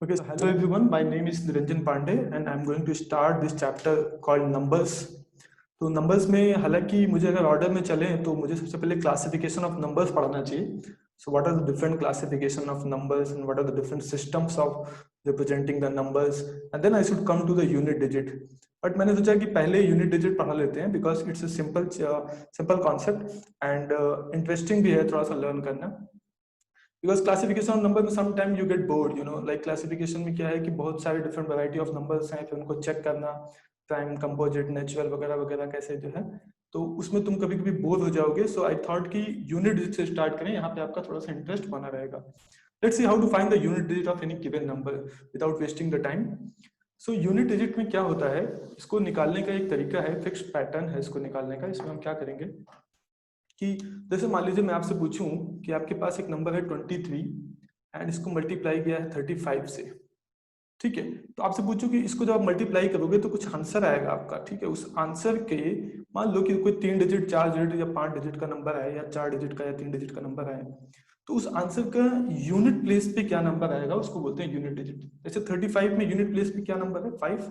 Okay, so hello everyone. My name is Niranjan Pandey and I'm going to start this chapter called numbers. तो numbers में हालांकि मुझे अगर order में चले तो मुझे सबसे पहले क्लासिफिकेशन ऑफ नंबर्स पढ़ना चाहिए. So what are the different classification of numbers and what are the different systems of representing the numbers and then I should come to the unit digit. बट मैंने सोचा कि पहले यूनिट डिजिट पढ़ा लेते हैं because it's a simple concept and interesting भी है थोड़ा सा लर्न करना. बिकॉज क्लासिफिकेशन ऑफ नंबर में some time you get bored, like classification में क्या है कि बहुत सारे डिफरेंट वैरायटी ऑफ नंबर्स हैं, फिर उनको चेक करना, प्राइम, कंपोजिट, नेचुरल वगैरह वगैरह कैसे जो है, तो उसमें तुम कभी कभी बोर हो जाओगे. सो आई थॉट कि यूनिट डिजिट से स्टार्ट करें, यहाँ पे आपका थोड़ा सा इंटरेस्ट बना रहेगा. Let's see how to find the unit digit of any given number without wasting the time. So unit digit में क्या होता है, इसको निकालने का एक तरीका है, फिक्स्ड पैटर्न है इसको निकालने का. इसमें हम क्या करेंगे कि जैसे मान लीजिए मैं आपसे पूछूं कि आपके पास एक नंबर है 23 एंड इसको मल्टीप्लाई किया है 35 से. ठीक है, तो आपसे पूछूं कि इसको जब आप मल्टीप्लाई करोगे तो कुछ आंसर आएगा आपका. ठीक है, उस आंसर के मान लो कि कोई 3 डिजिट, 4 डिजिट या 5 डिजिट का नंबर है, या 4 डिजिट का या 3 डिजिट का नंबर है, तो उस आंसर का यूनिट प्लेस पे क्या नंबर आएगा उसको बोलते हैं यूनिट डिजिट. जैसे 35 में यूनिट प्लेस पे क्या नंबर है, 5.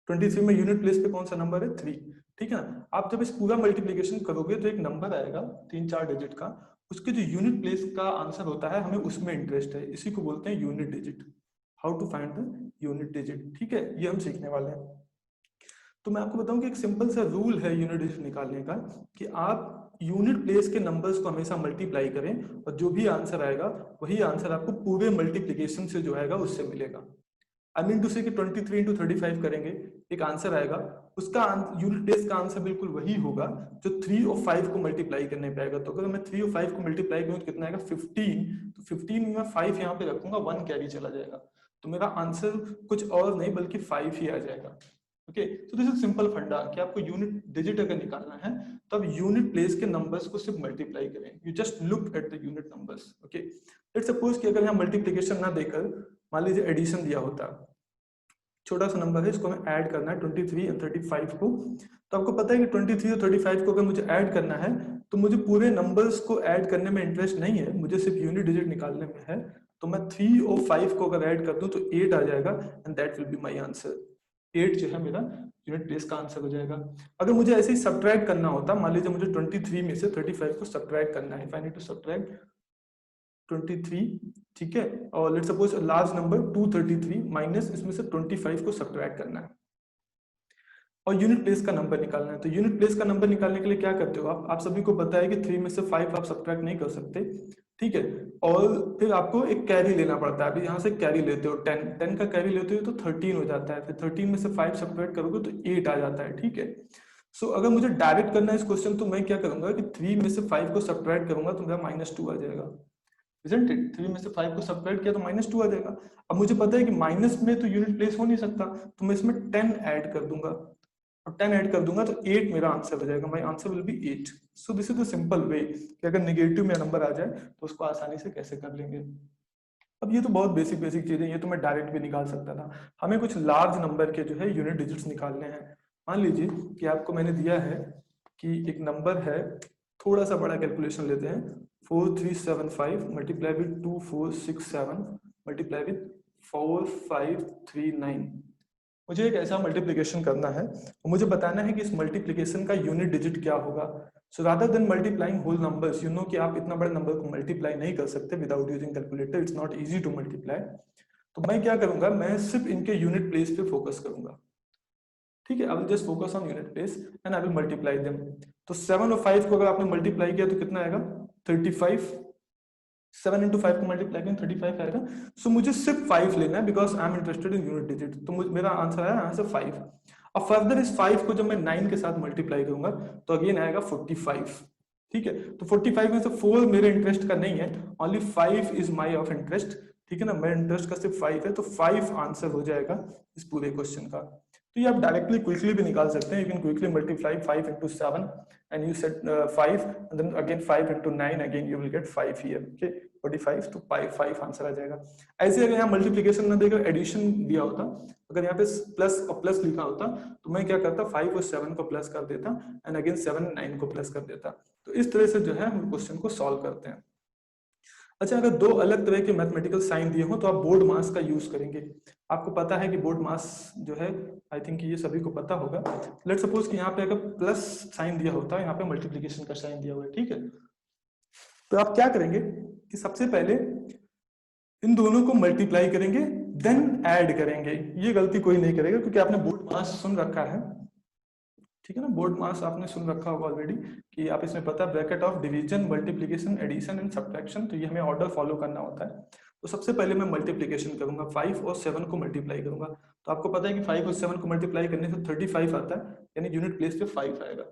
23 में यूनिट प्लेस पे कौन सा नंबर है, 3. ठीक है ना, आप जब इस पूरा मल्टीप्लीकेशन करोगे तो एक नंबर आएगा 3-4 डिजिट का, उसके जो यूनिट प्लेस का आंसर होता है हमें उसमें इंटरेस्ट है, इसी को बोलते हैं unit digit. How to find the unit digit, ठीक है, ये हम सीखने वाले हैं. तो मैं आपको बताऊं कि एक सिंपल सा रूल है यूनिट डिजिट निकालने का, कि आप यूनिट प्लेस के नंबर्स को हमेशा मल्टीप्लाई करें और जो भी आंसर आएगा वही आंसर आपको पूरे मल्टीप्लीकेशन से जो आएगा उससे मिलेगा. आई मीन टू से कि 23 इंटू 35 करेंगे, एक आंसर आएगा, उसका यूनिट प्लेस का आंसर बिल्कुल वही होगा जो 3 और 5 को मल्टीप्लाई करने पे आएगा. तो अगर मैं 3 और 5 को मल्टीप्लाई करूँ तो कितना आएगा, 15. तो 15 में मैं 5 यहाँ पे रखूंगा, 1 कैरी चला जाएगा, तो मेरा आंसर कुछ और नहीं बल्कि 5 ही आ जाएगा. ओके, तो दिस इज सिंपल फंडा कि आपको यूनिट डिजिट अगर निकालना है तो आप यूनिट प्लेस के नंबर्स को सिर्फ मल्टीप्लाई करें. You just look at the unit numbers. Okay, let's suppose कि अगर यहाँ मल्टीप्लिकेशन ना देकर मान लीजिए एडिशन दिया होता, छोटा सा नंबर है, इसको हमें ऐड करना है 23 और 35 को. तो आपको पता है कि 23 और 35 को अगर मुझे ऐड करना है तो मुझे पूरे नंबर्स को ऐड करने में इंटरेस्ट नहीं है, मुझे सिर्फ यूनिट डिजिट निकालने में है. तो मैं 3 और 5 को अगर ऐड कर दूं तो 8 आ जाएगा and that will be my answer. 8 जो है मेरा यूनिट प्लेस का आंसर हो जाएगा. अगर मुझे ऐसे ही सब्ट्रैक्ट करना होता, मान लीजिए मुझे 23 में से 35 को सब्ट्रैक्ट करना है, if I need to subtract 23, ठीक है, और let's suppose large number 233 minus इसमें से 25 को सब्ट्रैक्ट करना है और यूनिट प्लेस का नंबर निकालना है. तो यूनिट प्लेस का नंबर निकालने के लिए क्या करते हो आप सभी को पता है कि 3 में से 5 आप सब्ट्रैक्ट नहीं कर सकते. ठीक है, और फिर आपको एक कैरी लेना पड़ता है. अभी यहाँ से कैरी लेते हो 10 का कैरी लेते हो तो 13 हो जाता है, फिर 13 में से 5 सब्ट्रैक्ट करोगे तो 8 आ जाता है. ठीक है, सो अगर मुझे डायरेक्ट करना है इस क्वेश्चन तो मैं क्या करूंगा कि 3 में से 5 को सब्ट्रैक्ट करूंगा तो मेरा -2 आ जाएगा. Isn't it? 3 में से 5 को सब्ट्रैक्ट किया तो -2 आ जाएगा. अब मुझे पता है कि माइनस में तो यूनिट प्लेस हो नहीं सकता, तो मैं इसमें 10 ऐड कर दूंगा, और 10 ऐड कर दूंगा तो 8 मेरा आंसर हो जाएगा. My answer will B 8. So this is the simple way कि अगर नेगेटिव में नंबर आ जाए तो उसको आसानी से कैसे कर लेंगे. अब ये तो बहुत बेसिक बेसिक चीजें, ये तो मैं डायरेक्ट भी निकाल सकता था. हमें कुछ लार्ज नंबर के जो है यूनिट डिजिट्स निकालने हैं. मान लीजिए कि आपको मैंने दिया है कि एक नंबर है, थोड़ा सा बड़ा कैलकुलेशन लेते हैं, 4375 मल्टीप्लाई विद 2467 मल्टीप्लाई विद 4539. मुझे एक ऐसा मल्टीप्लिकेशन करना है और मुझे बताना है कि इस मल्टीप्लिकेशन का यूनिट डिजिट क्या होगा. So rather than multiplying whole numbers, you know कि आप इतना बड़ा नंबर को मल्टीप्लाई नहीं कर सकते without using calculator, it's not easy to multiply. तो मैं क्या करूंगा, मैं सिर्फ इनके यूनिट प्लेस पे फोकस करूंगा. ठीक है, I will just focus on unit place and I will multiply them. तो 7 और 5 को अगर आपने मल्टीप्लाई किया तो कितना आएगा, 35. 7 इंटू 5 को मल्टीप्लाई करें 35 आएगा. सो मुझे सिर्फ 5 लेना है because I am interested in unit digit. तो मेरा आंसर आया यहाँ से 5. अब फर्दर इस 5 को जब मैं 9 के साथ मल्टीप्लाई करूंगा तो अगेन आएगा 45. ठीक है, तो 45 में से 4 मेरे इंटरेस्ट का नहीं है, only 5 is my of interest. ठीक है ना, मेरे इंटरेस्ट का सिर्फ 5 है, तो 5 आंसर हो जाएगा इस पूरे क्वेश्चन का. तो ये आप डायरेक्टली क्विकली भी निकाल सकते हैं. You can quickly multiply 5 into 7 and you set 5 and then again 5 into 9 again you will get 5 here. Okay, 45 तो 5 आंसर आ जाएगा. ऐसे अगर यहाँ मल्टीप्लिकेशन ना देकर एडिशन दिया होता, अगर यहाँ पे प्लस और प्लस लिखा होता तो मैं क्या करता, 5 और 7 को प्लस कर देता एंड अगेन 7 9 को प्लस कर देता. तो इस तरह से जो है हम क्वेश्चन को सॉल्व करते हैं. अच्छा, अगर दो अलग तरह के मैथमेटिकल साइन दिए हो तो आप बोर्ड मास का यूज करेंगे। आपको पता है कि बोर्ड मास जो है, आई थिंक ये सभी को पता होगा। लेट सपोज कि यहाँ पे अगर प्लस साइन दिया होता है, यहाँ पे मल्टीप्लीकेशन का साइन दिया हुआ है, ठीक है। तो आप क्या करेंगे कि सबसे पहले इन दोनों को मल्टीप्लाई करेंगे, देन ऐड करेंगे। ये गलती कोई नहीं करेगा क्योंकि आपने बोर्ड मास सुन रखा है, ठीक है ना। बोर्ड मास आपने सुन रखा होगा ऑलरेडी कि आप इसमें पता है bracket of division, multiplication, addition and subtraction, तो ये हमें ऑर्डर फॉलो करना होता है। तो सबसे पहले मैं मल्टीप्लिकेशन करूंगा, 5 और 7 को मल्टीप्लाई करूंगा। तो आपको पता है कि 5 और 7 को मल्टीप्लाई करने से 35 आता है, यानी यूनिट प्लेस पे 5 आएगा।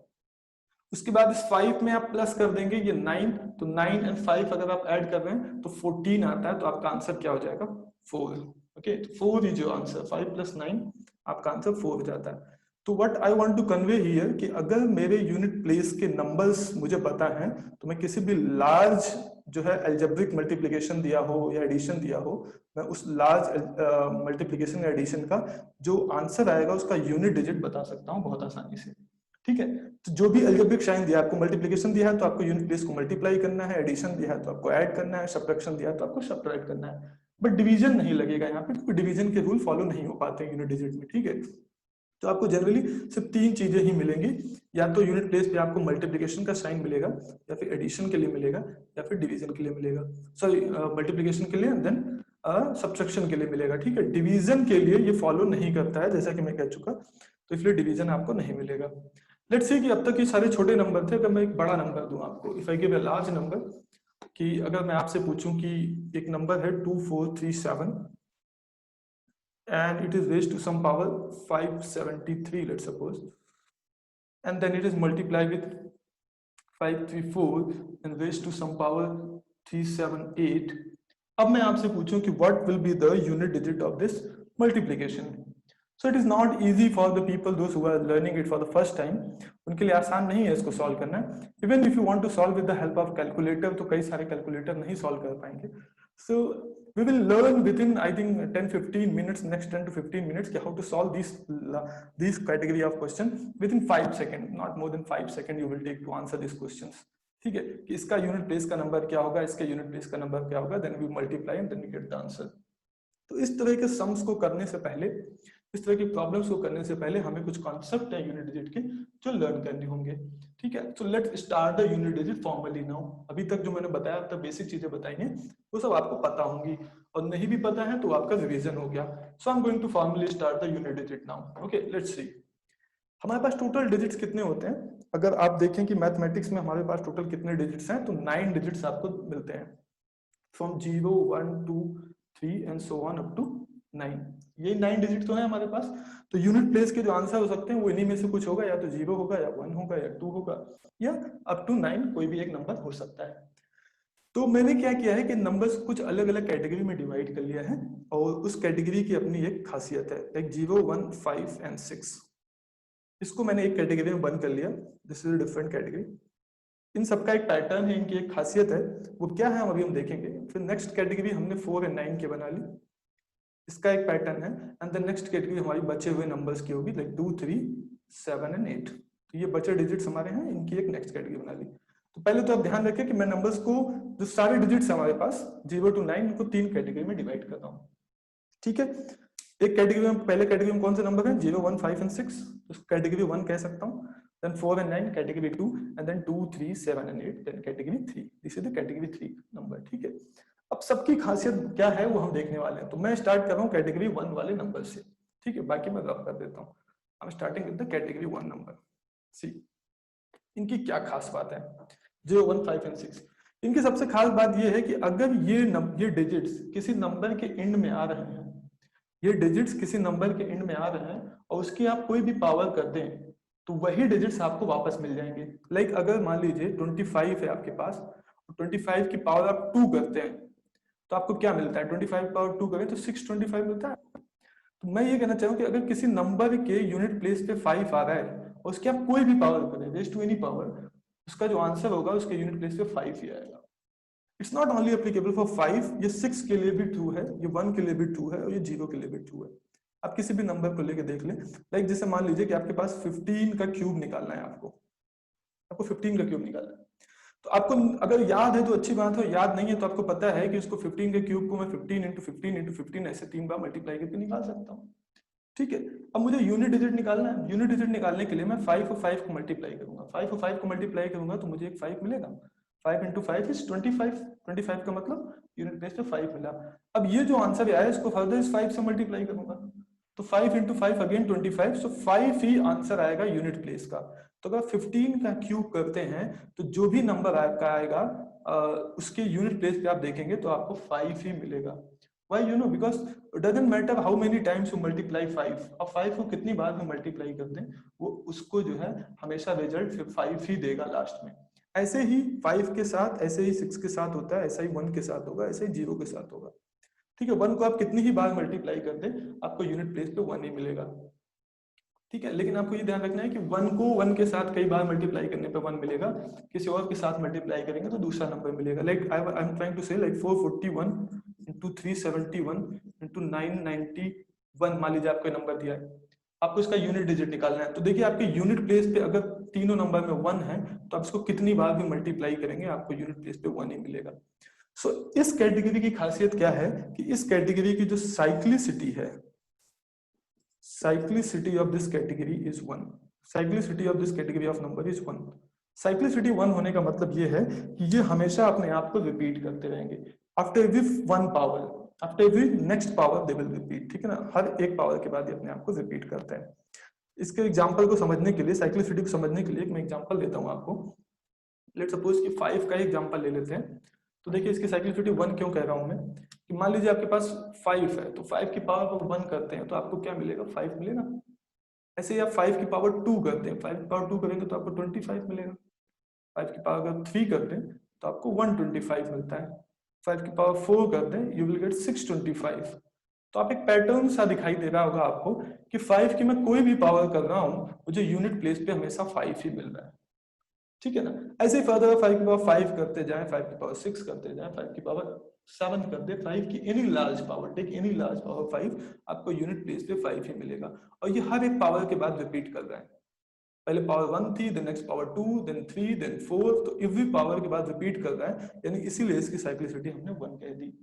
उसके बाद इस 5 में आप प्लस कर देंगे ये 9, तो 9 एंड 5 अगर आप ऐड कर रहे हैं तो 14 आता है, तो आपका आंसर क्या हो जाएगा, 4। ओके, तो 4 इज योर आंसर, 5 + 9 आपका आंसर 4 हो जाता है। तो what I want to convey here कि अगर मेरे यूनिट प्लेस के नंबर्स मुझे पता है तो मैं किसी भी लार्ज जो है अलजेब्रिक मल्टीप्लिकेशन दिया हो या एडिशन दिया हो, मैं उस लार्ज मल्टीप्लिकेशन या एडिशन का जो आंसर आएगा उसका यूनिट डिजिट बता सकता हूँ बहुत आसानी से, ठीक है। तो जो भी अलजेब्रिक साइन दिया, आपको मल्टीप्लिकेशन दिया है तो आपको यूनिट प्लेस को मल्टीप्लाई करना है, एडिशन दिया है तो आपको ऐड करना है, सब्ट्रैक्शन दिया है तो आपको सब्ट्रैक्ट करना है। बट डिवीजन नहीं लगेगा यहाँ पे, क्योंकि डिवीजन के रूल फॉलो नहीं हो पाते यूनिट डिजिट में, ठीक है। तो आपको जनरली सिर्फ 3 चीजें ही मिलेंगी, या तो यूनिट प्लेस पे आपको मल्टीप्लिकेशन का साइन मिलेगा, या फिर एडिशन के लिए मिलेगा, या फिर डिवीजन के लिए मिलेगा, सॉरी मल्टीप्लिकेशन के लिए, देन सब्ट्रैक्शन के लिए मिलेगा, ठीक है। डिवीजन के लिए ये फॉलो नहीं करता है जैसा कि मैं कह चुका, तो इसलिए डिवीजन आपको नहीं मिलेगा। लेट्स सी कि अब तक ये सारे छोटे नंबर थे, अगर मैं एक बड़ा नंबर दूं आपको, if I give a large number, कि अगर मैं आपसे पूछूं कि एक नंबर है 2437 and it is raised to some power 573, let's suppose, and then it is multiplied with 534 and raised to some power 378. अब मैं आपसे पूछूं कि what will be the unit digit of this multiplication? So it is not easy for the people those who are learning it for the first time, उनके लिए आसान नहीं है इसको सॉल्व करना। Even if you want to solve with the help of calculator, तो कई सारे कैलकुलेटर नहीं सॉल्व कर पाएंगे। So we will learn within I think 10-15 minutes, next 10 to 15 minutes, how to solve these category of question within 5 seconds, not more than 5 seconds you will take to answer these questions, ठीक है। कि इसका unit place का number क्या होगा, इसके unit place का number क्या होगा, then we multiply and then we get the answer. तो इस तरह के सम्स को करने से पहले, इस तरह की प्रॉब्लम्स को करने से पहले हमें कुछ कॉन्सेप्ट है यूनिट डिजिट के जो लर्न करने होंगे, ठीक है। So let's start the unit digit formally now. अभी तक जो मैंने बताया, अब तक बेसिक चीजें बताई हैं, वो सब आपको पता होंगी, और नहीं भी पता है तो आपका रिवीजन हो गया। So I am going to formally start the unit digit now. Okay, let's see हमारे पास टोटल डिजिट्स कितने होते हैं। अगर आप देखें कि मैथमेटिक्स में हमारे पास टोटल कितने डिजिट्स हैं, तो 9 डिजिट्स आपको मिलते हैं, from 0 1 2 3 and so on up to 9। ये 9 डिजिट तो है हमारे पास। तो यूनिट प्लेस के जो आंसर हो सकते हैं वो इन्हीं में से कुछ होगा, या तो 0 होगा, या 1 होगा, या 2 होगा, या अप टू 9 कोई भी एक नंबर हो सकता है। तो मैंने क्या किया है कि नंबर्स कुछ अलग अलग कैटेगरी में डिवाइड कर लिया है, और उस कैटेगरी की अपनी एक खासियत है, लाइक 0 1 5 एंड 6, इसको मैंने एक कैटेगरी में बंद कर लिया। This is different category. इन सबका एक पैटर्न है, इनकी एक खासियत है, वो क्या है अभी हम देखेंगे। फिर नेक्स्ट कैटेगरी हमने 4 एंड 9 के बना ली, इसका एक पैटर्न है। एंड द नेक्स्ट कैटेगरी हमारी बचे हुए नंबर्स की होगी, लाइक 2 3 7 एंड 8। तो ये बचे डिजिट्स हमारे हैं, इनकी एक नेक्स्ट कैटेगरी बना ली। तो पहले तो आप ध्यान रखें कि मैं नंबर्स को, जो सारे डिजिट्स हमारे पास 0 to 9, इनको 3 कैटेगरी में डिवाइड कर रहा हूँ, ठीक है। एक कैटेगरी में, पहले कैटेगरी में कौन से नंबर है, 0 1 5 एंड 6, तो कैटेगरी 1 कह सकता हूँ। then 4 and 9 category 2, and then 2 3 7 and 8 then category 3। this is the category 3 number, ठीक है। अब सबकी खासियत क्या है वो हम देखने वाले हैं। तो मैं स्टार्ट कर रहा हूँ कैटेगरी 1 वाले नंबर से, ठीक है, बाकी मैं रफ कर देता हूँ। I am starting with the category 1 number. See इनकी क्या खास बात है, 0 1 5 एंड 6। इनकी सबसे खास बात ये है कि अगर ये डिजिट्स किसी नंबर के एंड में आ रहे हैं, ये डिजिट्स किसी नंबर के एंड में आ रहे हैं और उसकी आप कोई भी पावर कर दें, तो वही डिजिट्स आपको वापस मिल जाएंगे। लाइक अगर मान लीजिए 25 है आपके पास, और 25 की पावर आप 2 करते हैं, तो आपको क्या मिलता है, 25 पावर 2 करें तो 625 मिलता है। तो मैं ये कहना चाहूँ कि अगर किसी नंबर के यूनिट प्लेस पे 5 आ रहा है और उसकी आप कोई भी पावर करें, रेज़ टू एनी पावर, उसका जो आंसर होगा उसके यूनिट प्लेस पे 5 ही आएगा। It's not only applicable for 5, ये 6 के लिए भी ट्रू है, ये 1 के लिए भी ट्रू है, और ये 0 के लिए भी ट्रू है। आप किसी भी नंबर को लेके देख लें, लाइक जैसे मान लीजिए कि आपके पास 15 का क्यूब निकालना है, आपको 15 का क्यूब निकालना है। तो आपको अगर याद है तो अच्छी बात है, याद नहीं है तो आपको पता है कि इसको 15 के क्यूब को मैं 15 इंटू 15 इंटू 15 ऐसे 3 बार मल्टीप्लाई करके निकाल सकता हूँ। ठीक है, अब मुझे यूनिट डिजिट निकालना है। यूनिट डिजिट निकालने के लिए मैं 5 और 5 को मल्टीप्लाई करूंगा। 5 और 5 को मल्टीप्लाई करूंगा तो मुझे एक 5 मिलेगा। 5 इंटू 5 इज 25। 25 का मतलब यूनिट प्लेस पे 5 मिला। अब ये जो आंसर आया इसको फर्दर इस 5 से मल्टीप्लाई करूंगा, तो 5 इंटू 5 अगेन 25, सो 5 ही आंसर आएगा यूनिट प्लेस का। तो अगर 15 का क्यूब करते हैं तो जो भी नंबर आपका आएगा उसके यूनिट प्लेस पे आप देखेंगे तो आपको 5 ही मिलेगा। Why? You know, because it doesn't matter how many times you multiply 5. अब 5 को कितनी बार में मल्टीप्लाई करते हैं वो उसको जो है हमेशा रिजल्ट 5 ही देगा लास्ट में। ऐसे ही 5 के साथ, ऐसे ही 6 के साथ होता है, ऐसा ही 1 के साथ होगा, ऐसे ही 0 के साथ होगा। ठीक है, 1 को आप कितनी ही बार मल्टीप्लाई कर दें आपको यूनिट प्लेस पे 1 ही मिलेगा। ठीक है, लेकिन आपको ये ध्यान रखना है कि 1 को 1 के साथ कई बार मल्टीप्लाई करने पे 1 मिलेगा, किसी और के साथ मल्टीप्लाई करेंगे तो दूसरा नंबर मिलेगा। Like I am trying to say like 441 into 371 into 991, मान लीजिए आपको नंबर दिया है, आपको इसका यूनिट डिजिट निकालना है। तो देखिए आपके यूनिट प्लेस पे अगर तीनों नंबर में 1 है तो आप इसको कितनी बार भी मल्टीप्लाई करेंगे आपको यूनिट प्लेस पे 1 ही मिलेगा। सो इस कैटेगरी की खासियत क्या है कि इस कैटेगरी की जो साइक्लिसिटी है, cyclicity of this category is 1. cyclicity of this category of number is 1. cyclicity 1 होने का मतलब ये है कि ये हमेशा अपने आप को रिपीट करते रहेंगे। After every 1 power, after every next power they will repeat. ठीक है ना, हर एक पावर के बाद ये अपने आप को रिपीट करते हैं। इसके एग्जांपल को समझने के लिए, साइक्लिसिटी को समझने के लिए मैं एग्जांपल देता हूं आपको। लेट सपोज कि 5 का एग्जांपल ले लेते हैं। तो देखिए इसकी साइक्लिसिटी 1 क्यों कह रहा हूं मैं कि मान लीजिए आपके पास 5 है तो 5 की पावर को 1 करते हैं तो आपको क्या मिलेगा, 5 मिलेगा। ऐसे ही आप 5 की पावर 2 करते हैं, 5 की पावर 2 करेंगे तो आपको 25 मिलेगा। 5 की पावर अगर 3 करते हैं तो आपको 125 मिलता है। 5 की पावर 4 करते हैं यू विल गेट 625। तो आप एक पैटर्न सा दिखाई दे रहा होगा आपको कि 5 की मैं कोई भी पावर कर रहा हूं मुझे यूनिट प्लेस पे हमेशा 5 ही मिल रहा है। ठीक है ना, ऐसे ही फर्दर 5 की पावर 5 करते जाएं, 5 की पावर 6 करते जाएं, 5 की पावर 7 कर दे, 5 की any large power, take any large power 5, आपको यूनिट प्लेस पे 5 ही मिलेगा। और ये हर एक पावर के बाद रिपीट कर रहा है। पहले पावर 1 थी, then next power 2, then 3, then 4, तो एवरी पावर के बाद रिपीट कर रहा है, यानी इसीलिए इसकी साइक्लिसिटी हमने 1 कह दी।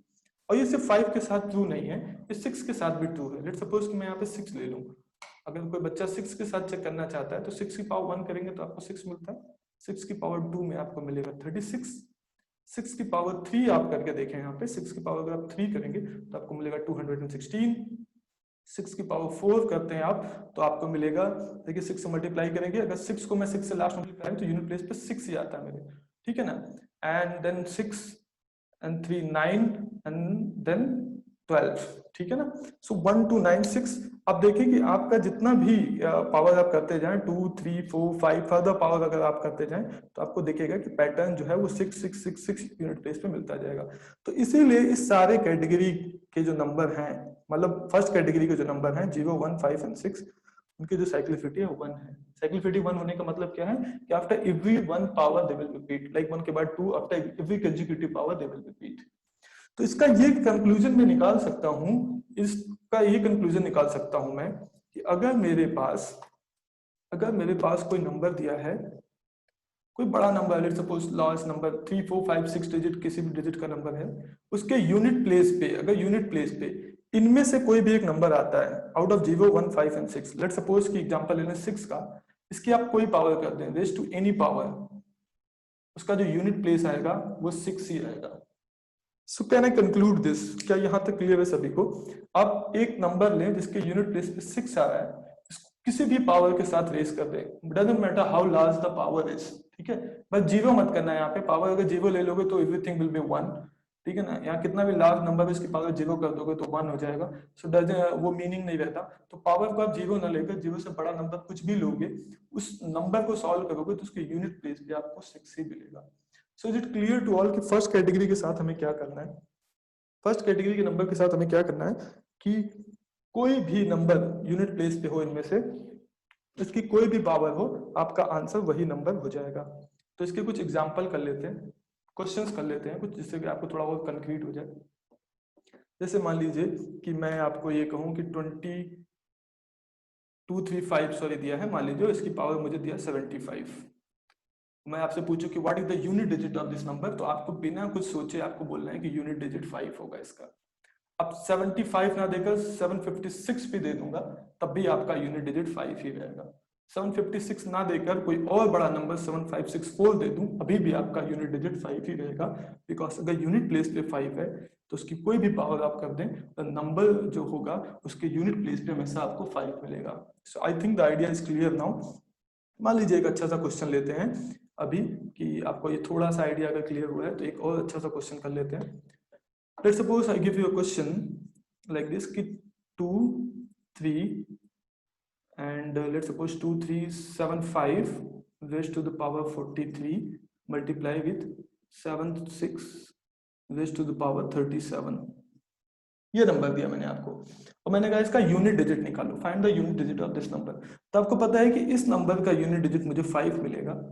और ये सिर्फ 5 के साथ ट्रू नहीं है, ये 6 के साथ भी ट्रू है। लेट्स सपोज कि मैं यहाँ पे 6 ले लूं। अगर कोई बच्चा 6 के साथ चेक करना चाहता है तो 6 की पावर 1 करेंगे तो आपको 6 मिलता है। 6 की पावर 2 में आपको मिलेगा 36। 6 की पावर 3 आप करके देखें, यहाँ पे 6 की पावर अगर आप 3 करेंगे तो आपको मिलेगा 216। 6 की पावर 4 करते हैं आप तो आपको मिलेगा, देखिए 6 से मल्टीप्लाई करेंगे, अगर 6 को मैं 6 से लास्ट मल्टीप्लाई तो यूनिट प्लेस पे 6 ही आता है मेरे। ठीक है ना, and then 6 and 3 9 and then 12। ठीक है ना, सो 1 2 9 6। अब देखिए कि आपका जितना भी पावर आप करते जाएं 2 3 4 5 फर्दर पावर अगर आप करते जाएं तो आपको देखिएगा कि पैटर्न जो है वो 6 6 6 6 यूनिट प्लेस पे मिलता जाएगा। तो इसीलिए इस सारे कैटेगरी के जो नंबर हैं, मतलब फर्स्ट कैटेगरी के जो नंबर हैं 0 1 5 एंड 6, उनकी जो साइक्लिसिटी है 1 है। साइक्लिसिटी 1 होने का मतलब क्या है कि after every 1 power they will repeat, like 1 के बाद 2, after every consecutive power they will repeat. तो इसका ये कंक्लूजन मैं निकाल सकता हूं, इसका ये कंक्लूजन निकाल सकता हूं मैं कि अगर मेरे पास कोई नंबर दिया है, कोई बड़ा number, let's suppose large number 3 4 5 6 digit किसी भी डिजिट का नंबर है, उसके यूनिट प्लेस पे, अगर यूनिट प्लेस पे इनमें से कोई भी एक नंबर आता है out of 0 1 5 and 6, let's suppose की एग्जांपल ले लें 6 का, इसकी आप कोई पावर कर दें रेज टू एनी पावर, उसका जो यूनिट प्लेस आएगा वो 6 ही आएगा। So can I conclude this, क्या यहां तक क्लियर है सभी को? आप एक नंबर लें जिसके यूनिट प्लेस पे 6 आ रहा है, इसको किसी भी पावर के साथ रेस कर दें, doesn't matter how large the power is. ठीक है, बस जीरो मत करना है यहाँ पे, पावर अगर जीरो ले लोगे तो एवरीथिंग विल बी 1। ठीक है ना, यहाँ कितना भी लार्ज नंबर है इसकी पावर जीरो कर दोगे तो 1 हो जाएगा। सो वो मीनिंग नहीं रहता। तो पावर को आप जीरो ना लेकर जीरो से बड़ा नंबर कुछ भी लोगे, उस नंबर को सॉल्व करोगे तो उसके यूनिट प्लेस पे आपको 6 ही मिलेगा। So is it clear to all कि फर्स्ट कैटेगरी के साथ हमें क्या करना है? फर्स्ट कैटेगरी के नंबर के साथ हमें क्या करना है कि कोई भी नंबर यूनिट प्लेस पे हो इनमें से, इसकी कोई भी पावर हो, आपका आंसर वही नंबर हो जाएगा। तो इसके कुछ एग्जांपल कर लेते हैं, क्वेश्चंस कर लेते हैं कुछ, जिससे कि आपको थोड़ा और कंक्रीट हो जाए। जैसे मान लीजिए कि मैं आपको ये कहूं कि 2235 सॉरी दिया है, मान लीजिए इसकी पावर मुझे दिया 75। मैं आपसे पूछूं कि what is the unit digit of this number, तो आपको बिना कुछ सोचे आपको बोलना है कि यूनिट डिजिट 5 होगा इसका। अब 75 ना देकर 756 भी दे दूंगा तब भी आपका यूनिट डिजिट 5 ही रहेगा। 756 ना देकर कोई और बड़ा नंबर 7564 दे दूं अभी भी आपका यूनिट डिजिट 5 ही रहेगा, बिकॉज अगर यूनिट प्लेस पे 5 है तो उसकी कोई भी पावर आप कर दें तो नंबर जो होगा उसके यूनिट प्लेस पे हमेशा आपको 5 मिलेगा। So I think the idea is clear now. मान लीजिए एक अच्छा सा क्वेश्चन लेते हैं अभी कि आपको ये थोड़ा सा आइडिया अगर क्लियर हुआ है तो एक और अच्छा सा क्वेश्चन कर लेते हैं। Let's suppose I give you a question like this कि 2 3 and let's suppose 2 3 7 5 raised to the power 43 multiply with 7 6 raised to the power 37। ये नंबर दिया मैंने आपको और मैंने कहा इसका यूनिट डिजिट निकालो, find the unit digit of this number. तो आपको पता है कि इस नंबर का यूनिट डिजिट मुझे 5 मिलेगा,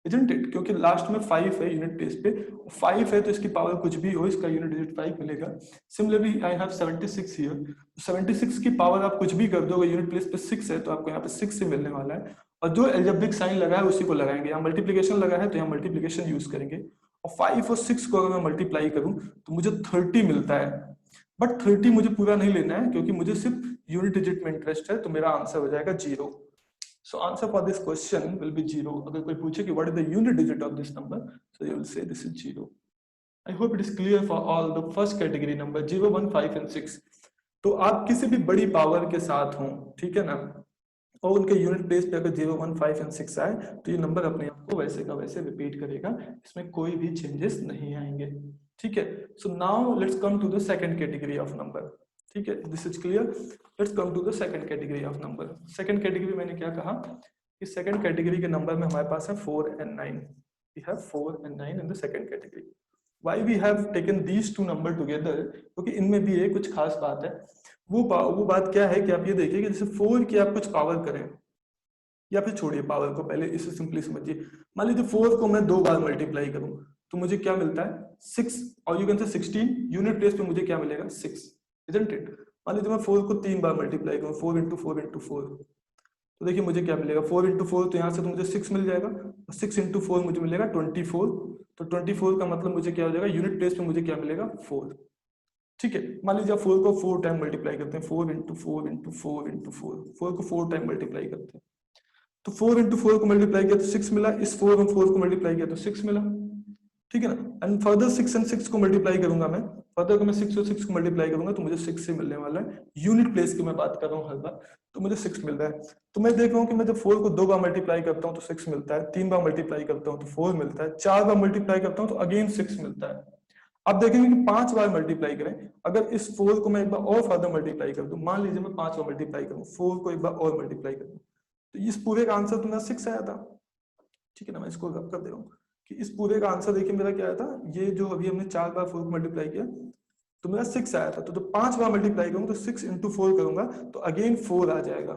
isn't it? क्योंकि लास्ट में 5 है यूनिट प्लेस पे, 5 है तो इसकी पावर कुछ भी हो इसका यूनिट डिजिट 5 मिलेगा। सिमिलरली आई हैव 76 हियर, 76 की पावर आप कुछ भी कर दो, यूनिट प्लेस पे 6 है तो आपको यहाँ पे 6 से मिलने वाला है और जो एल्जेब्रिक साइन लगा है उसी को लगाएंगे। यहाँ मल्टीप्लीकेशन लगा है तो यहाँ मल्टीप्लीकेशन यूज करेंगे और 5 और 6 को अगर मैं मल्टीप्लाई करूँ तो मुझे 30 मिलता है। बट 30 मुझे पूरा नहीं लेना है क्योंकि मुझे सिर्फ यूनिट डिजिट में इंटरेस्ट है, तो मेरा आंसर हो जाएगा 0। So answer for this question will be 0. अगर कोई पूछे कि what is the unit digit of this number, so you will say this is 0. I hope it is clear for all the first category number 0, 1, 5 and 6. तो आप किसी भी बड़ी power के साथ हों, ठीक है ना, और उनके यूनिट प्लेस पे अगर 0, 1, 5 एंड 6 आए तो ये नंबर अपने आप को वैसे का वैसे रिपीट करेगा, इसमें कोई भी चेंजेस नहीं आएंगे। ठीक है, so now let's come to the second category of number. ठीक है, this is clear. Let's come to the second category of number. Second category मैंने क्या कहा कि सेकंड कैटेगरी के नंबर में हमारे पास है 4 and 9। We have 4 and 9 in the second category. Why we have taken these two number together, क्योंकि इनमें भी एक कुछ खास बात है। वो बात क्या है कि आप ये देखिए कि जैसे 4 की आप कुछ पावर करें, या फिर छोड़िए पावर को, पहले इसे सिंपली समझिए। मान लीजिए 4 को मैं 2 बार मल्टीप्लाई करूं तो मुझे क्या मिलता है 6, और you can say 16। Unit place पे मुझे क्या मिलेगा 6, इजंट इट। मान लीजिए मैं 4 को 3 बार मल्टीप्लाई करूं, 4 इंटू 4 इंटू 4, तो देखिए मुझे क्या मिलेगा 4 इंटू 4, तो यहाँ से तो मुझे 6 मिल जाएगा, और 6 इंटू 4 मुझे मिलेगा 24। तो 24 का मतलब मुझे क्या हो जाएगा, यूनिट प्लेस पे मुझे क्या मिलेगा 4। ठीक है, मान लीजिए आप 4 को 4 टाइम मल्टीप्लाई करते हैं, 4 इंटू 4 इंटू 4 इंटू 4, 4 को 4 टाइम मल्टीप्लाई करते हैं तो 4 इंटू 4 को मल्टीप्लाई किया तो 6 मिला, इस 4 और 4 को मल्टीप्लाई किया तो 6 मिला। ठीक है ना, एंड फर्दर 6 एंड 6 को मल्टीप्लाई करूंगा मैं, फर्दर को मैं 6 और 6 को मल्टीप्लाई करूंगा तो मुझे 6 से मिलने वाला है। यूनिट प्लेस की मैं बात कर रहा हूँ हर बार, तो मुझे 6 मिल रहा है। तो मैं देख रहा हूँ कि मैं जब 4 को 2 बार मल्टीप्लाई करता हूँ तो 6 मिलता है, 3 बार मल्टीप्लाई करता हूँ तो 4 मिलता है, 4 बार मल्टीप्लाई करता हूँ तो अगेन 6 मिलता है। अब देखेंगे कि 5 बार मल्टीप्लाई करें, अगर इस 4 को मैं एक बार और फर्दर मल्टीप्लाई कर दूं, मान लीजिए मैं 5 बार मल्टीप्लाई करूं, 4 को एक बार और मल्टीप्लाई कर दूं, तो इस पूरे का आंसर तो मेरा 6 आया था। ठीक है ना, मैं इसको रब कर दे रहा हूँ कि इस पूरे का आंसर देखिए मेरा क्या आया था, ये जो अभी हमने 4 बार 4 को मल्टीप्लाई किया तो मेरा 6 आया था। तो 5 बार मल्टीप्लाई करूंगा तो 6 इंटू 4 करूंगा तो अगेन 4 आ जाएगा,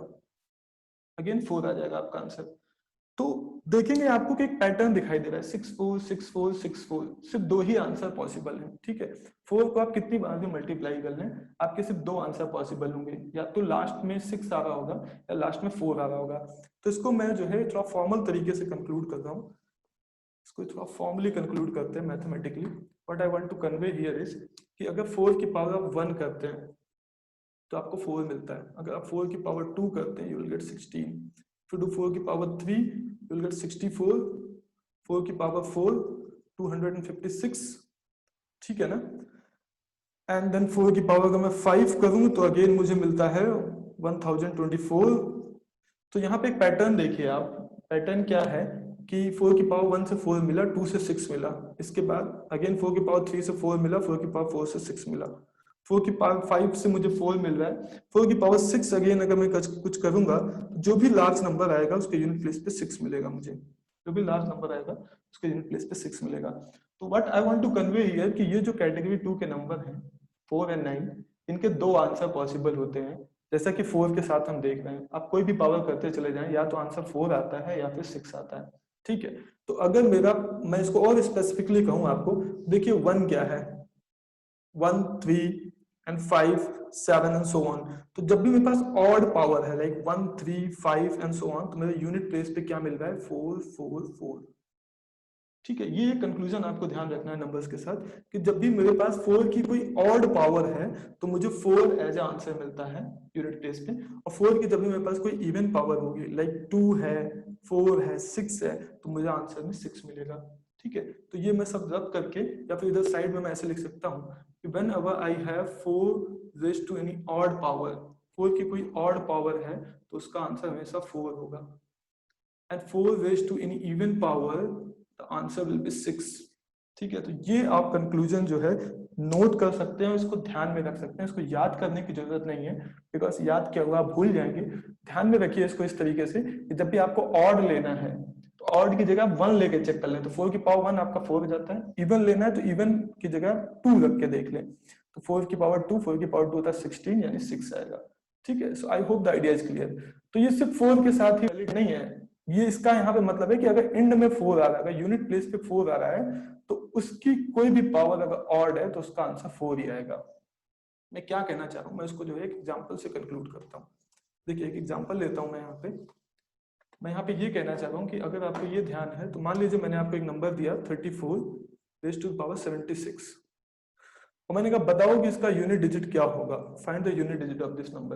अगेन 4 आ जाएगा आपका आंसर। तो देखेंगे आपको कि एक पैटर्न दिखाई दे रहा है 6 4 6 4 6 4, सिर्फ 2 ही आंसर पॉसिबल है। ठीक है, 4 को आप कितनी बार भी मल्टीप्लाई कर लें आपके सिर्फ 2 आंसर पॉसिबल होंगे, या तो लास्ट में 6 आ रहा होगा या लास्ट में 4 आ रहा होगा। तो इसको मैं जो है थोड़ा फॉर्मल तरीके से कंक्लूड कर रहा हूँ, इसको थोड़ा फॉर्मली कंक्लूड करते हैं mathematically. What I want to convey here is कि अगर 4 की पावर आप 1 करते हैं तो आपको 4 मिलता है, अगर आप 4 की पावर 2 करते हैं यू विल गेट 16, फिर डू 4 की पावर 3 यू विल गेट 64, 4 की पावर 4 256। ठीक है ना, एंड देन 4 की पावर अगर मैं 5 करूं तो अगेन मुझे मिलता है 1024। तो यहाँ पे एक पैटर्न देखिए आप, पैटर्न क्या है कि 4 की पावर 1 से 4 मिला, 2 से 6 मिला, इसके बाद अगेन 4 की पावर 3 से 4 मिला, 4 की पावर 4 से 6 मिला, 4 की पावर 5 से मुझे 4 मिल रहा है, 4 की पावर 6 अगेन अगर मैं कुछ करूंगा जो भी लार्ज नंबर आएगा उसके यूनिट प्लेस पे 6 मिलेगा मुझे, जो भी लार्ज नंबर आएगा उसके यूनिट प्लेस पे 6 मिलेगा। तो what I want to convey here कि ये जो कैटेगरी 2 के नंबर हैं 4 एंड 9, इनके 2 आंसर पॉसिबल होते हैं। जैसा कि 4 के साथ हम देख रहे हैं, आप कोई भी पावर करते चले जाएं या तो आंसर 4 आता है या फिर 6 आता है। ठीक है, तो अगर मेरा, मैं इसको और स्पेसिफिकली कहूं आपको, देखिए 1 क्या है, 1 3 एंड 5 7 एंड सो ऑन। तो जब भी मेरे पास ऑड पावर है लाइक 1 3 5 एंड सो ऑन, तो मेरे यूनिट प्लेस पे क्या मिल रहा है 4 4 4। ठीक है, ये कंक्लूजन आपको ध्यान रखना है नंबर्स के साथ कि जब भी मेरे पास 4 की कोई ऑड पावर है तो मुझे 4 एज ए आंसर मिलता है यूनिट प्लेस पे, और 4 की जब भी मेरे पास कोई इवन पावर होगी लाइक 2 है, 4 है, 6 है, तो मुझे आंसर में 6 मिलेगा। ठीक है, तो ये मैं सब रब करके या फिर इधर साइड में मैं ऐसे लिख सकता हूँ कि whenever I have 4 raise to any odd power, 4 की कोई ऑड पावर है तो उसका आंसर हमेशा 4 होगा, and 4 raise to any even power the answer will be 6। ठीक है, तो ये आप कंक्लूजन जो है नोट कर सकते हैं, इसको ध्यान में रख सकते हैं, इसको याद करने की जरूरत नहीं है बिकॉज याद क्या होगा आप भूल जाएंगे। ध्यान में रखिए इसको इस तरीके से कि जब भी आपको ऑड लेना है तो ऑड की जगह 1 लेके चेक कर लें, तो 4 की पावर 1 आपका 4 हो जाता है। इवन लेना है तो इवन की जगह 2 रख के देख लें, तो 4 की पावर 2, 4 की पावर 2 होता है 16 यानी 6 आएगा। ठीक है, so I hope the idea is clear. तो ये सिर्फ 4 के साथ ही वैलिड नहीं है, ये इसका यहाँ पे मतलब है कि अगर एंड में 4 आ रहा है, अगर यूनिट प्लेस पे 4 आ रहा है तो उसकी कोई भी पावर अगर ऑड है तो उसका आंसर 4 ही आएगा। मैं क्या कहना चाह रहा हूँ, मैं इसको जो है एक एग्जांपल से कंक्लूड करता हूँ। देखिए एक एग्जांपल लेता हूँ मैं यहाँ पे ये कहना चाह रहा हूँ कि अगर आपको ये ध्यान है तो मान लीजिए मैंने आपको एक नंबर दिया 34 रेज़ टू द पावर 76 और मैंने कहा बताओ कि इसका यूनिट डिजिट क्या होगा, find the unit digit of this number.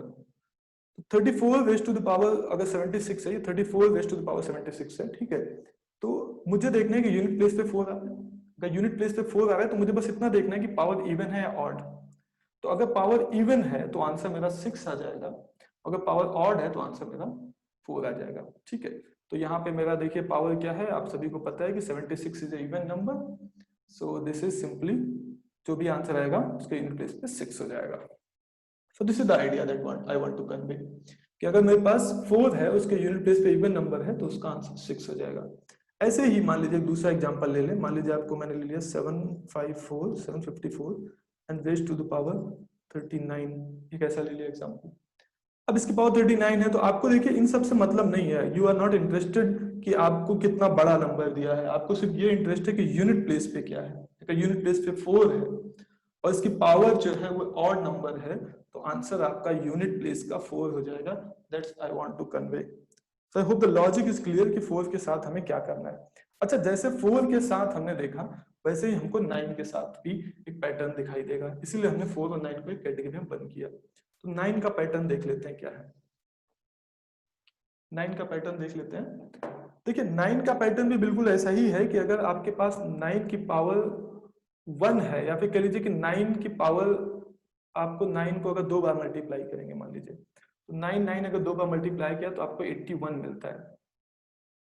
34 raise to the power अगर 76 है, ये 34 रेज़ टू द पावर 76 है। ठीक है, तो मुझे देखना है कि यूनिट प्लेस पे 4 आ रहा है। अगर यूनिट प्लेस पे 4 आ रहा है तो मुझे बस इतना देखना है कि पावर इवन है या ऑड। तो अगर पावर इवन है तो आंसर मेरा 6 आ जाएगा, अगर पावर ऑड है तो आंसर मेरा 4 आ जाएगा। ठीक है, तो यहाँ पे मेरा देखिए पावर क्या है, आप सभी को पता है कि 76 is a even number, so this is simply जो भी आंसर आएगा उसके यूनिट प्लेस पे 6 हो जाएगा। So this is the idea that I want to convey कि अगर मेरे पास 4 है उसके यूनिट प्लेस पे इवन नंबर है तो उसका आंसर 6 हो जाएगा। ऐसे ही मान लीजिए एक दूसरा एग्जांपल ले लें, मान लीजिए आपको मैंने ले लिया 754 and raise to the power 39, एक ऐसा ले लिया एग्जांपल। अब इसकी पावर 39 है तो आपको देखिए इन सब से मतलब नहीं है, यू आर नॉट इंटरेस्टेड कि आपको कितना बड़ा नंबर दिया है, आपको सिर्फ ये इंटरेस्ट है कि यूनिट प्लेस पे क्या है। अगर यूनिट प्लेस पे 4 है और इसकी पावर जो है वो ऑड नंबर है तो आंसर आपका यूनिट प्लेस का 4 हो जाएगा। That's I want to convey. So I hope the logic is clear कि 4 के साथ हमें क्या करना है। अच्छा, जैसे 4 के साथ हमने देखा वैसे ही हमको 9 के साथ भी एक पैटर्न दिखाई देगा, इसीलिए हमने 4 और 9 को एक कैटेगरी में बंद किया। तो 9 का पैटर्न देख लेते हैं क्या है। 9 का पैटर्न देख लेते हैं। देखिए 9 का पैटर्न भी बिल्कुल ऐसा ही है कि अगर आपके पास 9 की पावर 1 है या फिर कह लीजिए कि 9 की पावर, आपको 9 को अगर 2 बार मल्टीप्लाई करेंगे मान लीजिए, तो 9 अगर 2 बार मल्टीप्लाई किया तो आपको 81 मिलता है।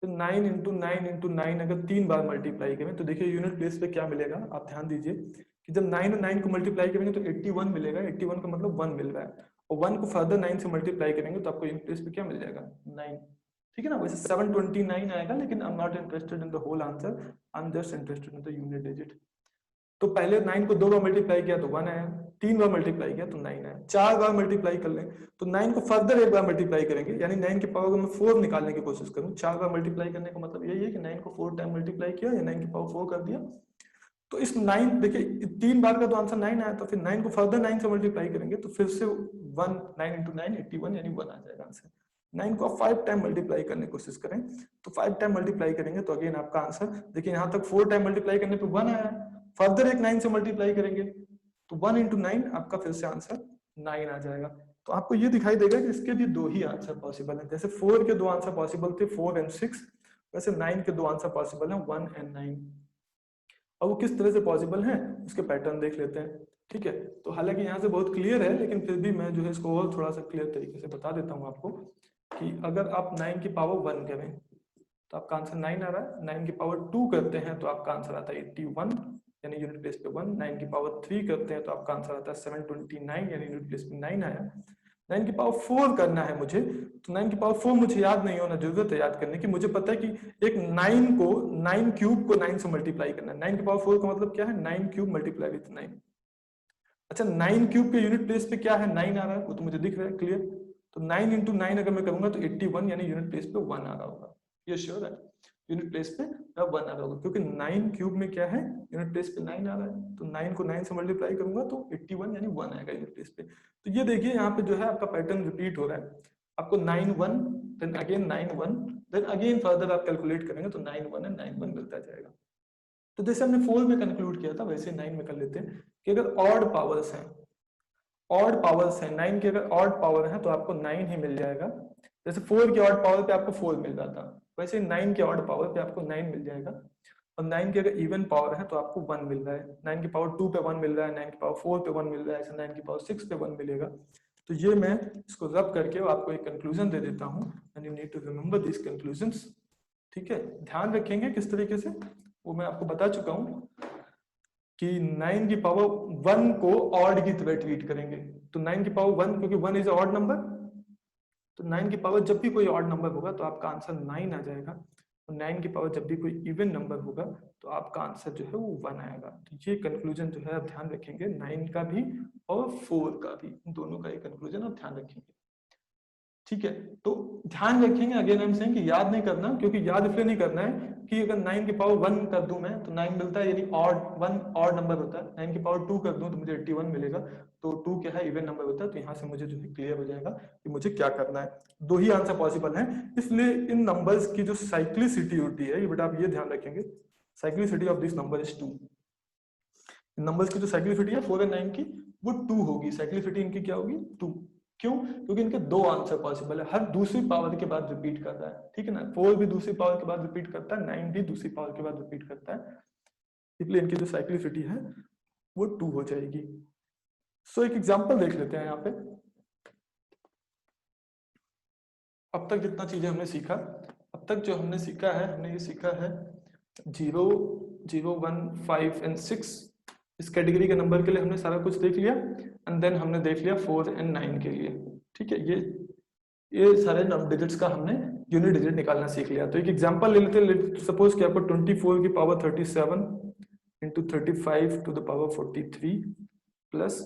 तो 9 इंटू 9 इंटू 9 अगर 3 बार मल्टीप्लाई करें तो देखिए यूनिट प्लेस पे क्या मिलेगा, आप ध्यान दीजिए कि जब 9 और 9 को मल्टीप्लाई करेंगे तो 81 मिलेगा। 81 का मतलब 1 मिल रहा है, और 1 को फर्दर 9 से मल्टीप्लाई करेंगे तो आपको यूनिट प्लेस पे क्या मिल जाएगा, 9। ठीक है ना, वैसे 729 आएगा, लेकिन I am not interested in the whole answer, I am just interested in the unit digit. तो पहले 9 को 2 बार मल्टीप्लाई किया तो 1 आया, 3 बार मल्टीप्लाई किया तो 9 आया, 4 बार मल्टीप्लाई कर लें तो 9 को फर्दर एक बार मल्टीप्लाई करेंगे, यानी 9 की पावर को मैं 4 निकालने की कोशिश करूं। 4 बार मल्टीप्लाई करने का मतलब यही है कि 9 को 4 टाइम मल्टीप्लाई किया या 9 की पावर 4 कर दिया। तो इस 9 देखिए 3 बार का तो आंसर 9 आया, तो फिर 9 को फर्दर 9 से मल्टीप्लाई करेंगे तो फिर से 1, 9 इंटू 9 81 यानी 1 आ जाएगा आंसर। 9 को आप 5 टाइम मल्टीप्लाई करने की कोशिश करें तो 5 टाइम मल्टीप्लाई करेंगे तो अगेन आपका आंसर देखिए यहाँ तक 4 टाइम मल्टीप्लाई करने पे 1 आया, फर्दर एक 9 से मल्टीप्लाई करेंगे तो 1 इंटू 9 आपका फिर से आंसर 9 आ जाएगा। तो आपको ये दिखाई देगा कि इसके भी 2 ही आंसर पॉसिबल है। जैसे 4 के 2 आंसर पॉसिबल थे 4 एंड 6, वैसे 9 के 2 आंसर पॉसिबल है 1 एंड 9। अब वो किस तरह से पॉसिबल है उसके पैटर्न देख लेते हैं। ठीक है, तो हालांकि यहाँ से बहुत क्लियर है लेकिन फिर भी मैं जो है इसको और थोड़ा सा क्लियर तरीके से बता देता हूँ आपको कि अगर आप 9 की पावर 1 करें तो आपका आंसर 9 आ रहा है, 9 की पावर 2 करते हैं तो आपका आंसर आता है 81 यानी यूनिट प्लेस पे 1, 9 की पावर 3 करते हैं तो आपका आंसर आता है 729 यानी यूनिट प्लेस पे 9 आया। 9 की पावर 4 करना है मुझे, तो 9 की पावर 4 मुझे याद नहीं होना जरूरत है याद करने की, मुझे पता है कि एक 9 को 9 क्यूब को 9 से मल्टीप्लाई करना है। 9 की पावर 4 का मतलब क्या है, 9 क्यूब मल्टीप्लाई विथ 9। अच्छा 9 क्यूब के यूनिट प्लेस पे क्या है, 9 आ रहा है, वो तो मुझे दिख रहा है क्लियर। तो 9 इंटू 9 अगर मैं करूंगा तो 81 यानी यूनिट प्लेस पे 1 आ रहा होगा, ये श्योर है यूनिट प्लेस पे 1 आ रहा होगा, क्योंकि 9 क्यूब में क्या है यूनिट प्लेस पे 9 आ रहा है, तो 9 को 9 से मल्टीप्लाई करूंगा तो 81 यानी 1 आएगा यूनिट प्लेस पे। तो ये देखिए यहाँ पे जो है आपका पैटर्न रिपीट हो रहा है, आपको 9 1 then again 9 1 then again further आप कैलकुलेट करेंगे तो 9 1 एंड 9 1 मिलता जाएगा। तो जैसे हमने 4 में कंक्लूड किया था वैसे 9 में कर लेते हैं कि अगर ऑड पावर्स हैं, 9 की अगर ऑड पावर है तो आपको 9 ही मिल जाएगा। जैसे 4 की ऑड पावर पे आपको 4 मिल रहा था, वैसे 9 की ऑड पावर पे आपको 9 मिल जाएगा। और 9 की अगर इवन पावर है तो आपको 1 मिल रहा है, 9 की पावर 2 पे 1 मिल रहा है, 9 की पावर 4 पे 1 मिल रहा है, ऐसे 9 की पावर 6 पे 1 मिलेगा। तो ये मैं इसको रब करके आपको एक कंक्लूजन दे देता हूँ, and you need to remember this conclusions. ठीक है, ध्यान रखेंगे किस तरीके से, वो मैं आपको बता चुका हूँ कि 9 की पावर 1 को ऑड की तरह ट्रीट करेंगे। तो 9 की पावर 1, क्योंकि 1 इज ऑड नंबर, तो 9 की पावर जब भी कोई ऑड नंबर होगा तो आपका आंसर 9 आ जाएगा। और 9 की पावर जब भी कोई इवन नंबर होगा तो आपका आंसर जो है वो 1 आएगा। तो ये कंक्लूजन जो है आप ध्यान रखेंगे, 9 का भी और 4 का भी, दोनों का एक कंक्लूजन आप ध्यान रखेंगे। ठीक है, तो ध्यान रखेंगे, अगेन आई एम सेइंग कि याद नहीं करना, क्योंकि याद इसलिए नहीं करना है कि अगर 9 की पावर 1 कर दूं मैं तो 9 मिलता है, यानी ऑड 1 ऑड नंबर होता है। 9 की पावर 2 कर दूं तो मुझे 81 मिलेगा, तो 2 क्या है, इवन नंबर होता है। तो यहाँ से मुझे जो है क्लियर हो जाएगा कि मुझे क्या करना है। दो ही आंसर पॉसिबल है, इसलिए इन नंबर्स की जो साइक्लिसिटी होती है, ये बेटा आप ये ध्यान रखेंगे, cyclicity of this number is 2। Numbers की जो साइक्लिसिटी है 4 और 9 की, वो 2 होगी। साइक्लिसिटी इनकी क्या होगी, 2। क्यों? क्योंकि इनके दो आंसर पॉसिबल है, हर दूसरी पावर के बाद रिपीट कर रहा है। ठीक है ना, 4 भी दूसरी पावर के बाद रिपीट करता है, 9 भी दूसरी पावर के बाद रिपीट करता है, इसलिए इनकी जो साइक्लिसिटी है वो 2 हो जाएगी। सो एक एग्जांपल देख लेते हैं यहाँ पे। अब तक जितना चीजें हमने सीखा, अब तक जो हमने सीखा है, हमने ये सीखा है 0, 0, 1, 5 एंड 6 इस कैटेगरी के नंबर के लिए हमने सारा कुछ देख लिया, एंड देन हमने देख लिया 4 एंड 9 के लिए। ठीक है, ये सारे डिजिट्स का हमने यूनिट डिजिट निकालना सीख लिया। तो एक एग्जांपल ले लेते हैं। सपोज कि आपको 24 की power 37 into 35 to the power 43 plus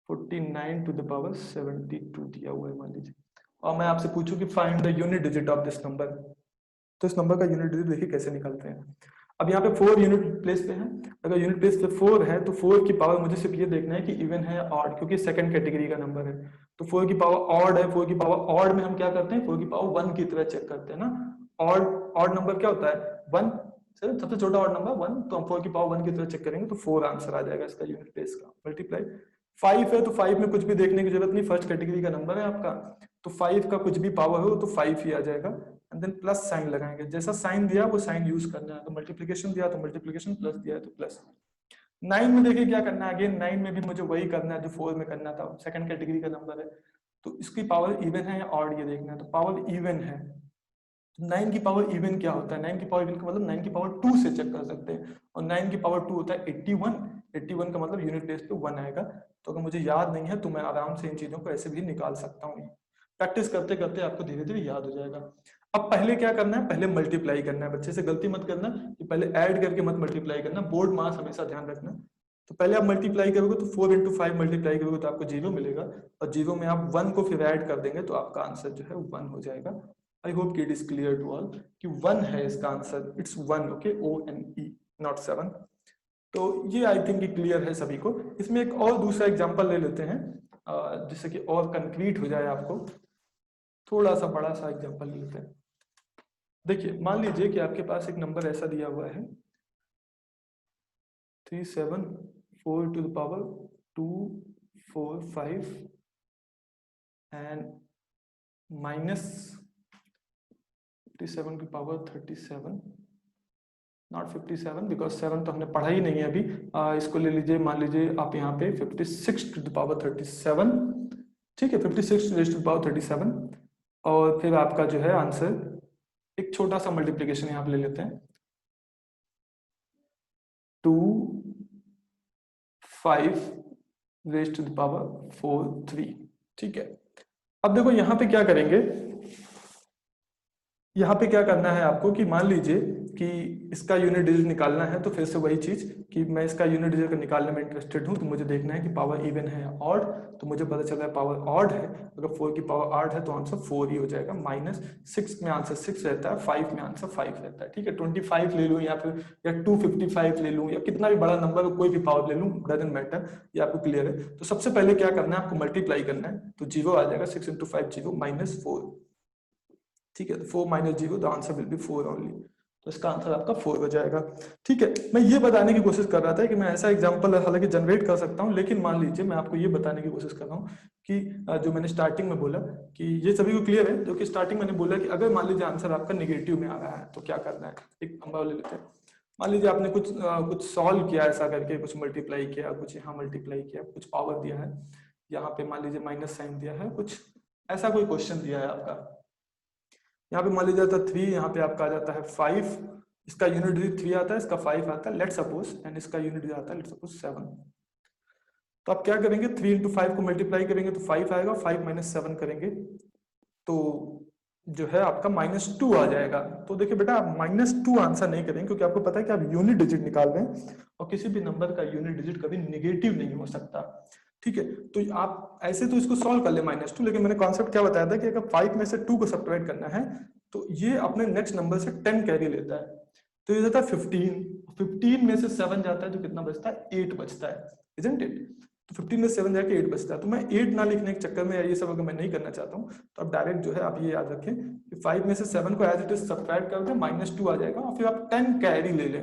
49 to the power 72 दिया हुआ है मान लीजिए, और मैं आपसे पूछूं कि find the unit digit of this number, तो इस नंबर का यूनिट डिजिट देखिए कैसे निकालते हैं। अब यहाँ पे 4 यूनिट प्लेस पे है, अगर यूनिट प्लेस पे 4 है तो 4 की पावर मुझे सिर्फ ये देखना है कि इवन है या ऑड, क्योंकि सेकंड कैटेगरी का नंबर है। तो 4 की पावर ऑड है, 4 की पावर ऑड में हम क्या करते हैं, 4 की पावर 1 की तरह चेक करते हैं ना। ऑड ऑड नंबर क्या होता है, 1, सबसे छोटा ऑड नंबर 1, तो हम 4 की पावर 1 की तरह चेक करेंगे तो 4 आंसर आ जाएगा इसका यूनिट प्लेस का। मल्टीप्लाई 5 है तो 5 में कुछ भी देखने की जरूरत नहीं, फर्स्ट कैटेगरी का नंबर है आपका, तो 5 का कुछ भी पावर हो तो 5 ही आ जाएगा, एंड देन प्लस साइन लगाएंगे। जैसा साइन दिया वो साइन यूज करना है, तो मल्टीप्लिकेशन दिया तो मल्टीप्लिकेशन, प्लस दिया है तो प्लस। 9 में देखिए क्या करना है, अगेन 9 में भी मुझे वही करना है जो 4 में करना था, सेकंड कैटेगरी का नंबर है, तो इसकी पावर इवन है या ऑड ये देखना है, तो पावर इवन है। 9 की पावर इवन क्या होता है, 9 की पावर इवन का मतलब 9 की पावर 2 से चेक कर सकते हैं, और 9 की पावर 2 होता है 81, 81 का मतलब यूनिट प्लेस पे 1 आएगा। तो अगर मुझे याद नहीं है तो मैं आराम से इन चीजों को ऐसे भी निकाल सकता हूँ, प्रैक्टिस करते करते आपको धीरे धीरे याद हो जाएगा। अब पहले क्या करना है, पहले मल्टीप्लाई करना है, बच्चे से गलती मत करना कि पहले ऐड करके मत मल्टीप्लाई करना, बोर्ड मार्क्स हमेशा ध्यान रखना। तो पहले आप मल्टीप्लाई करोगे तो 4 इंटू 5 मल्टीप्लाई करोगे तो आपको 0 मिलेगा, और 0 में आप 1 को फिर ऐड कर देंगे तो आपका आंसर जो है 1 हो जाएगा। आई होप कि it is clear to all कि 1 है इसका आंसर, इट्स 1, ओके, ONE, नॉट 7। तो ये आई थिंक क्लियर है सभी को। इसमें एक और दूसरा एग्जांपल ले लेते हैं जिससे कि और कंक्रीट हो जाए आपको, थोड़ा सा बड़ा सा एग्जांपल ले लेते हैं। देखिए मान लीजिए कि आपके पास एक नंबर ऐसा दिया हुआ है 374 to the power 245 and minus 57 की पावर 37, नॉट 57 बिकॉज 7 तो हमने पढ़ा ही नहीं है अभी। इसको ले लीजिए, मान लीजिए आप यहाँ पे 56 टू द पावर 37, ठीक है, 56 टू द पावर 37, और फिर आपका जो है आंसर, एक छोटा सा मल्टीप्लीकेशन यहाँ पे ले लेते हैं, 2 5 रेज टू द पावर 4 3, ठीक है। अब देखो यहाँ पे क्या करेंगे, यहाँ पे क्या करना है आपको कि मान लीजिए कि इसका यूनिट डिजिट निकालना है, तो फिर से वही चीज कि मैं इसका यूनिट डिजिट निकालने में इंटरेस्टेड हूँ, तो मुझे देखना है कि पावर इवन है या ऑड, तो मुझे पता चल रहा है पावर ऑड है, अगर 4 की पावर ऑड है तो आंसर 4 ही हो जाएगा। माइनस 6 में आंसर 6 रहता है, 5 में आंसर 5 रहता है, ठीक है। 25 ले लूँ या फिर या 255 ले लूँ, या कितना भी बड़ा नंबर कोई भी पावर ले लूँ, डजंट मैटर, ये आपको क्लियर है। तो सबसे पहले क्या करना है, आपको मल्टीप्लाई करना है, तो 0 आ जाएगा, 6 इंटू 5 0 -4, ठीक है। तो 4 - 0 the answer will B 4 only. तो इसका आंसर आपका 4 हो जाएगा। ठीक है, मैं ये बताने की कोशिश कर रहा था कि मैं ऐसा एग्जांपल हालांकि जनरेट कर सकता हूँ, लेकिन मान लीजिए मैं आपको ये बताने की कोशिश कर रहा हूँ कि जो मैंने स्टार्टिंग में बोला कि ये सभी को क्लियर है, जो कि स्टार्टिंग मैंने बोला कि अगर मान लीजिए आंसर आपका नेगेटिव में आ रहा है तो क्या करना है। एक हम ले लेते हैं, मान लीजिए आपने कुछ सॉल्व किया ऐसा करके, कुछ मल्टीप्लाई किया, कुछ यहाँ मल्टीप्लाई किया, कुछ पावर दिया है, यहाँ पे मान लीजिए माइनस साइन दिया है, कुछ ऐसा कोई क्वेश्चन दिया है आपका। यहाँ पे मान लीजिए जाता है 3, यहाँ पे आपका आ जाता है 5, इसका यूनिट डिजिट 3 आता है, इसका 5 आता है, लेट सपोज, एंड इसका यूनिट डिजिट आता है लेट सपोज 7। तो आप क्या करेंगे, 3 इंटू 5 को मल्टीप्लाई करेंगे तो 5 आएगा, 5 माइनस 7 करेंगे तो जो है आपका -2 आ जाएगा। तो देखिए बेटा, आप -2 आंसर नहीं करेंगे, क्योंकि आपको पता है कि आप यूनिट डिजिट निकाल रहे हैं और किसी भी नंबर का यूनिट डिजिट कभी निगेटिव नहीं हो सकता। ठीक है, तो आप ऐसे तो इसको सॉल्व कर ले -2, लेकिन मैंने कॉन्सेप्ट क्या बताया था कि अगर 5 में से 2 को सब्ट्रैक्ट करना है तो ये अपने नेक्स्ट नंबर से 10 कैरी लेता है, तो ये जाता है 15, 15 में से 7 जाता है तो कितना बचता है, 8 बचता है, इजंट इट। तो 15 में 7 जाके 8 बचता है। तो मैं 8 ना लिखने के चक्कर में ये सब अगर मैं नहीं करना चाहता हूँ तो आप डायरेक्ट जो है आप ये याद रखें कि 5 में से 7 को एज इट इज सब्ट्रैक्ट कर दें, -2 आ जाएगा और फिर आप 10 कैरी ले लें।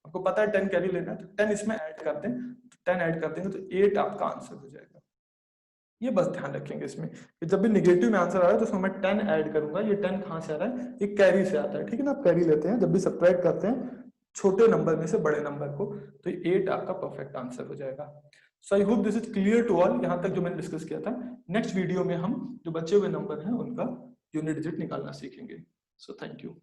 आपको पता है 10 कैरी लेना है तो 10 इसमें ऐड कर दें, तो 10 ऐड कर देंगे तो 8 आपका आंसर हो जाएगा। ये बस ध्यान रखेंगे इसमें कि जब भी निगेटिव में आंसर आ रहा है तो उसमें मैं 10 ऐड करूंगा। ये 10 कहां से आ रहा है, ये कैरी से आता है। ठीक है ना, आप कैरी लेते हैं जब भी सब्ट्रैक्ट करते हैं छोटे नंबर में से बड़े नंबर को, तो ये 8 आपका परफेक्ट आंसर हो जाएगा। So I hope this is clear to all, यहाँ तक जो मैंने डिस्कस किया था। नेक्स्ट वीडियो में हम जो बचे हुए नंबर हैं उनका यूनिट डिजिट निकालना सीखेंगे। So thank you.